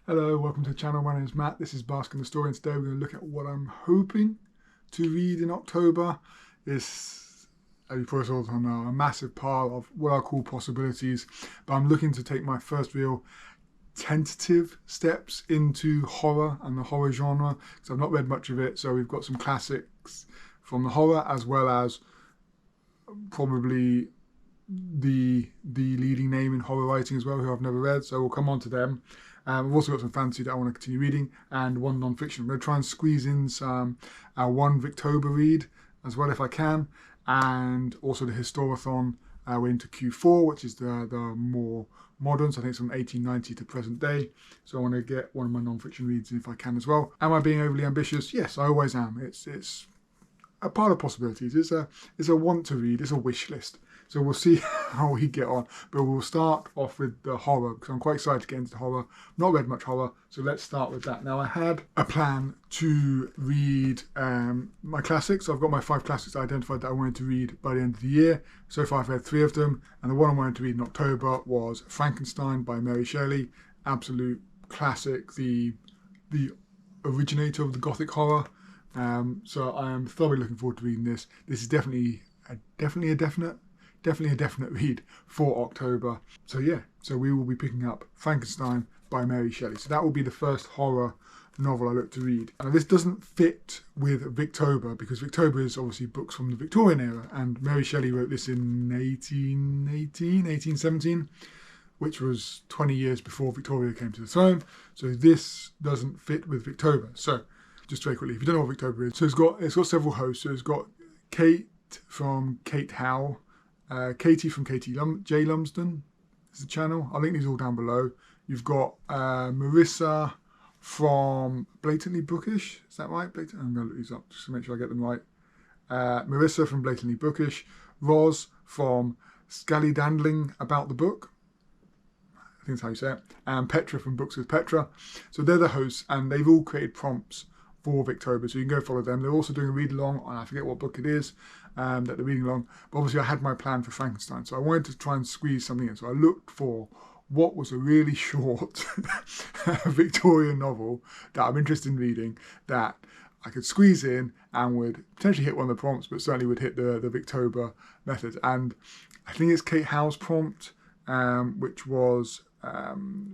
Hello, welcome to the channel. My name is Matt. This is Basking the Story, and today we're going to look at what I'm hoping to read in October. It's, as you probably saw on a massive pile of what I call possibilities, but I'm looking to take my first real tentative steps into horror and the horror genre, because I've not read much of it. So we've got some classics from the horror, as well as probably the leading name in horror writing as well, who I've never read, so we'll come on to them. We've also got some fantasy that I want to continue reading, and one non-fiction. I'm going to try and squeeze in some one Victober read as well if I can, and also the Historathon. We're into Q4, which is the more modern, so I think it's from 1890 to present day. So I want to get one of my non-fiction reads in if I can as well. Am I being overly ambitious? Yes, I always am. It's a part of possibilities. It's a want to read. It's a wish list. So we'll see how we get on. But we'll start off with the horror, because I'm quite excited to get into horror. Not read much horror, so let's start with that. Now, I had a plan to read my classics. So I've got my 5 classics I identified that I wanted to read by the end of the year. So far I've read 3 of them, and the one I wanted to read in October was Frankenstein by Mary Shelley. Absolute classic, the originator of the Gothic horror. So I am thoroughly looking forward to reading this. This is definitely a definite read for October. So yeah, so we will be picking up Frankenstein by Mary Shelley. So that will be the first horror novel I look to read. Now this doesn't fit with Victober, because Victober is obviously books from the Victorian era, and Mary Shelley wrote this in 1817, which was 20 years before Victoria came to the throne. So this doesn't fit with Victober. So just very quickly, if you don't know what Victober is, so it's got several hosts. So it's got Kate from Kate Howe, Katie from J. Lumsden is the channel. I'll link these all down below. You've got Marissa from Blatantly Bookish. Is that right? I'm going to look these up just to make sure I get them right. Marissa from Blatantly Bookish. Roz from Scallydandling About the Book. I think that's how you say it. And Petra from Books with Petra. So they're the hosts, and they've all created prompts for Victober, so you can go follow them. They're also doing a read along, and I forget what book it is that they're reading along, but obviously I had my plan for Frankenstein, so I wanted to try and squeeze something in. So I looked for what was a really short Victorian novel that I'm interested in reading, that I could squeeze in and would potentially hit one of the prompts, but certainly would hit the Victober method. And I think it's Kate Howe's prompt, which was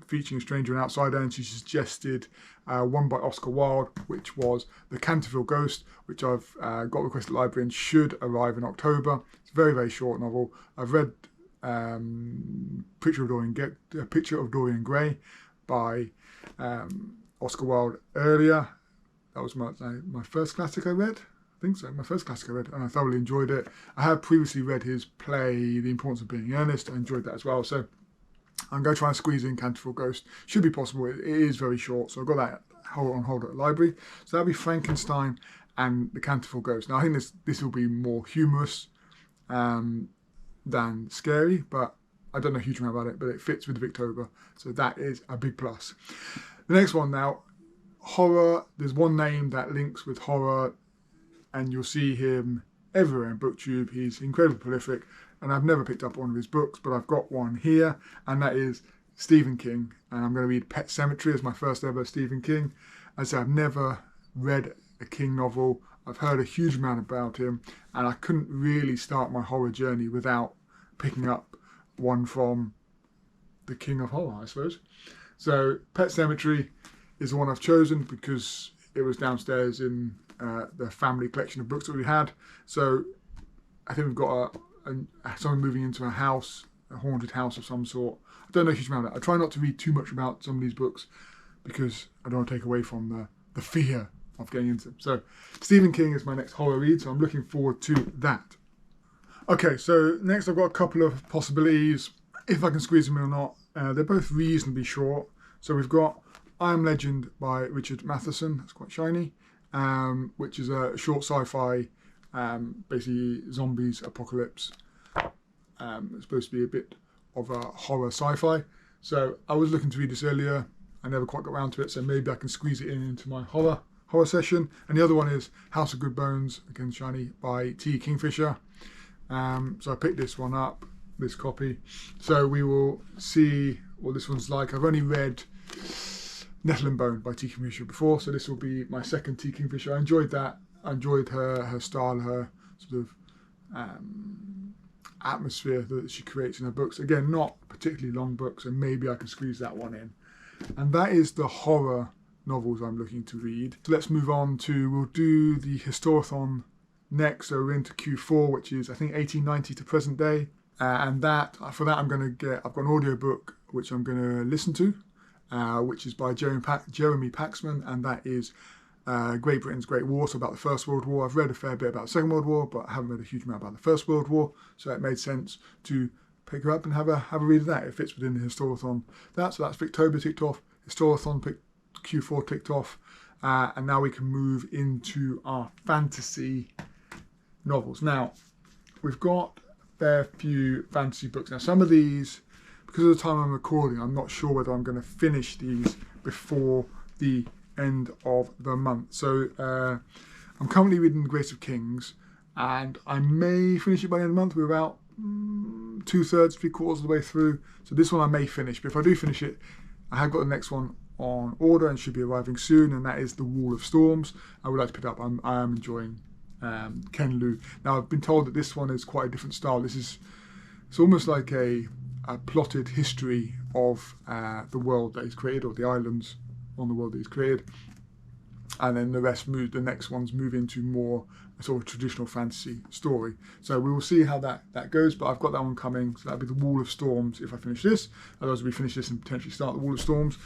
featuring a stranger and outsider, and she suggested one by Oscar Wilde, which was The Canterville Ghost, which I've got requested at the library and should arrive in October. It's a very, very short novel. I've read Picture of Dorian Gray by Oscar Wilde earlier. That was my first classic I read. I think so, my first classic I read, and I thoroughly enjoyed it. I had previously read his play, The Importance of Being Earnest. I enjoyed that as well. So I'm going to try and squeeze in Canterville Ghost. Should be possible. It is very short, so I've got that on hold at the library. So that'll be Frankenstein and the Canterville Ghost. Now I think this will be more humorous than scary, but I don't know a huge amount about it, but it fits with Victober, so that is a big plus. The next one now, horror. There's one name that links with horror, and you'll see him everywhere in BookTube. He's incredibly prolific, and I've never picked up one of his books, but I've got one here, and that is Stephen King. And I'm going to read Pet Semetary as my first ever Stephen King. As I said, I've never read a King novel. I've heard a huge amount about him, and I couldn't really start my horror journey without picking up one from the King of Horror, I suppose. So Pet Semetary is the one I've chosen because it was downstairs in the family collection of books that we had. So I think we've got someone moving into a house, a haunted house of some sort. I don't know a huge amount of that. I try not to read too much about some of these books because I don't want to take away from the fear of getting into them. So Stephen King is my next horror read, so I'm looking forward to that. Okay, so next I've got a couple of possibilities, if I can squeeze them in or not. They're both reasonably short. So we've got I Am Legend by Richard Matherson. That's quite shiny, which is a short sci-fi, basically zombies, apocalypse. It's supposed to be a bit of a horror sci-fi. So I was looking to read this earlier. I never quite got around to it, so maybe I can squeeze it into my horror session. And the other one is House of Good Bones, again shiny, by T. Kingfisher. So I picked this one up, this copy. So we will see what this one's like. I've only read Nettle and Bone by T. Kingfisher before, so this will be my second T. Kingfisher. I enjoyed that. I enjoyed her style, her sort of atmosphere that she creates in her books. Again, not particularly long books, and maybe I can squeeze that one in. And that is the horror novels I'm looking to read. So let's move on to, we'll do the Historathon next, so we're into Q4, which is I think 1890 to present day. And for that I've got an audio book which I'm going to listen to, which is by Jeremy Paxman, and that is Great Britain's Great War, so about the First World War. I've read a fair bit about the Second World War, but I haven't read a huge amount about the First World War, so it made sense to pick her up and have a read of that. It fits within the Historathon. So that's Victober ticked off, Historathon Q4 ticked off, and now we can move into our fantasy novels. Now, we've got a fair few fantasy books. Now, some of these, because of the time I'm recording, I'm not sure whether I'm going to finish these before the end of the month. So I'm currently reading The Grace of Kings, and I may finish it by the end of the month. We're about 2/3, 3/4 of the way through. So this one I may finish, but if I do finish it, I have got the next one on order and should be arriving soon, and that is The Wall of Storms. I would like to pick it up. I am enjoying Ken Liu. Now, I've been told that this one is quite a different style. It's almost like a plotted history of the world that he's created, or the islands on the world that he's created, and then the next ones move into more a sort of traditional fantasy story. So we will see how that goes, but I've got that one coming. So that'll be The Wall of Storms if I finish this. Otherwise, we finish this and potentially start The Wall of Storms.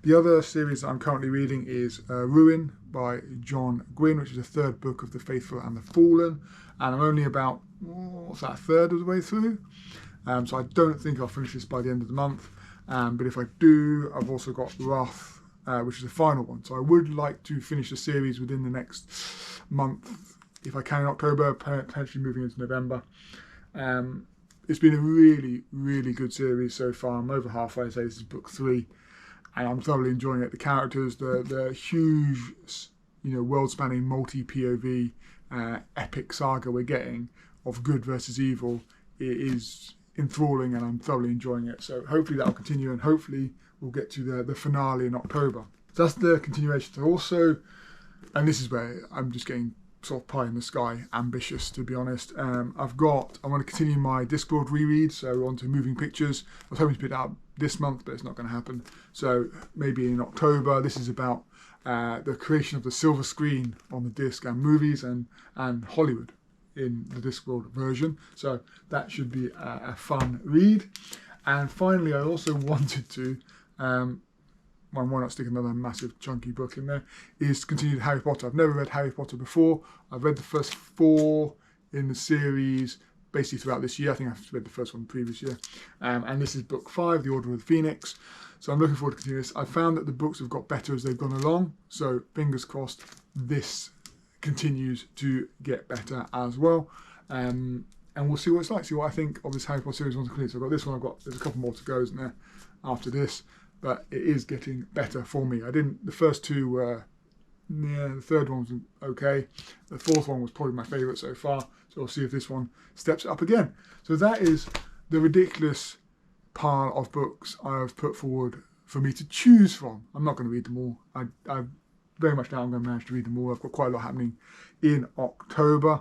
The other series that I'm currently reading is Ruin by John Gwynne, which is the third book of The Faithful and the Fallen, and I'm only about a third of the way through. So I don't think I'll finish this by the end of the month, but if I do, I've also got Wrath, which is the final one. So I would like to finish the series within the next month, if I can, in October, potentially moving into November. It's been a really, really good series so far. I'm over halfway, so this is book 3, and I'm thoroughly enjoying it. The characters, the huge, world-spanning multi-POV epic saga we're getting of good versus evil, it is enthralling, and I'm thoroughly enjoying it. So hopefully that'll continue, and hopefully we'll get to the finale in October. So that's the continuation. So also, and this is where I'm just getting sort of pie in the sky ambitious, to be honest. I want to continue my Discworld reread, so on to Moving Pictures. I was hoping to pick that up this month, but it's not going to happen. So maybe in October. This is about the creation of the silver screen on the disc, and movies and Hollywood in the Discworld version. So that should be a fun read. And finally, I also wanted to, why not stick another massive chunky book in there, is to continue Harry Potter. I've never read Harry Potter before. I've read the first 4 in the series basically throughout this year. I think I've read the first one the previous year. And this is book 5, The Order of the Phoenix. So I'm looking forward to continuing this. I've found that the books have got better as they've gone along. So fingers crossed this continues to get better as well. And we'll see what it's like, see what I think of this Harry Potter series once complete. So I've got this one, there's a couple more to go, isn't there, after this. But it is getting better for me. The first 2 were, the third one was okay. The fourth one was probably my favourite so far. So we'll see if this one steps up again. So that is the ridiculous pile of books I've put forward for me to choose from. I'm not going to read them all. I very much doubt I'm going to manage to read them all. I've got quite a lot happening in October.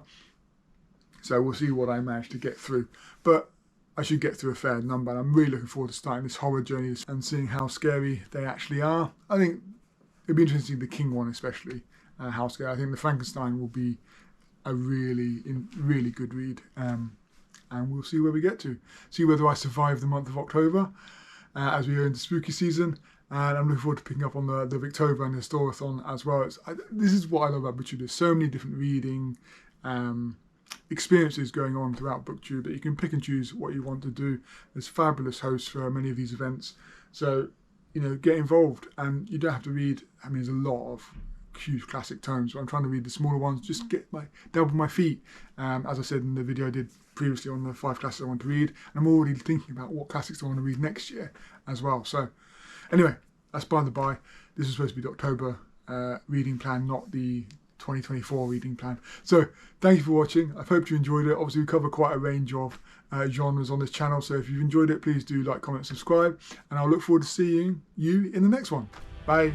So we'll see what I manage to get through. But I should get through a fair number, and I'm really looking forward to starting this horror journey and seeing how scary they actually are. I think it'd be interesting to see the King one, especially how scary. I think the Frankenstein will be a really good read, and we'll see where we get to. See whether I survive the month of October as we go into spooky season. And I'm looking forward to picking up on the Victober and Historathon as well. This is what I love about BookTube. There's so many different reading experiences going on throughout BookTube that you can pick and choose what you want to do. There's fabulous hosts for many of these events. So, get involved, and you don't have to read. There's a lot of huge classic tomes, but I'm trying to read the smaller ones, just dabble my feet. As I said in the video I did previously on the 5 classics I want to read, and I'm already thinking about what classics I want to read next year as well. So anyway, that's by the by. This is supposed to be the October reading plan, not the 2024 reading plan. So thank you for watching. I hope you enjoyed it. Obviously we cover quite a range of genres on this channel, so if you've enjoyed it, please do like, comment, subscribe, and I'll look forward to seeing you in the next one. Bye.